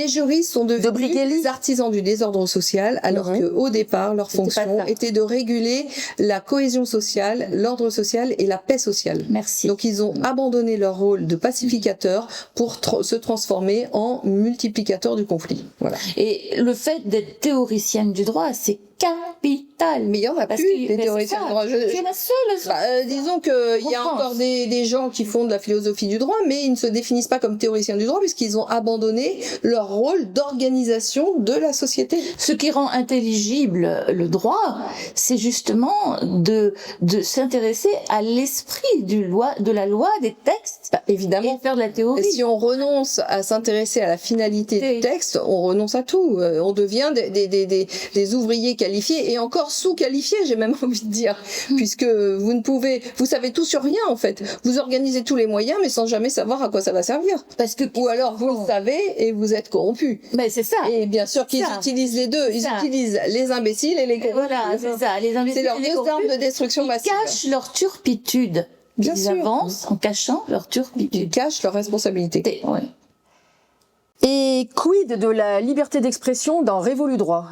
Les juristes sont devenus des artisans du désordre social, alors qu'au départ, leur fonction était de réguler la cohésion sociale, l'ordre social et la paix sociale. Merci. Donc ils ont abandonné leur rôle de pacificateur pour se transformer en multiplicateur du conflit. Voilà. Et le fait d'être théoricienne du droit, c'est capital. Mais il y en a plus des théoriciens du droit. C'est la seule. Disons qu'il y a encore des gens qui font de la philosophie du droit, mais ils ne se définissent pas comme théoriciens du droit puisqu'ils ont abandonné leur rôle d'organisation de la société. Ce qui rend intelligible le droit, c'est justement de s'intéresser à l'esprit de la loi, des textes, évidemment, et faire de la théorie. Et si on renonce à s'intéresser à la finalité du texte, on renonce à tout. On devient des ouvriers qualifiés et encore sous-qualifiés, j'ai même envie de dire, puisque vous savez tout sur rien en fait. Vous organisez tous les moyens, mais sans jamais savoir à quoi ça va servir. Ou alors vous le savez et vous êtes corrompu. Mais c'est ça. Et bien sûr qu'ils utilisent les deux. Ils utilisent les imbéciles et les corrompus. Voilà, c'est ça. Les imbéciles, c'est leurs deux armes de destruction massive. Ils cachent leur turpitude. Ils avancent en cachant leur turpitude. Ils cachent leur responsabilité. Ouais. Et quid de la liberté d'expression dans Révolu droit ?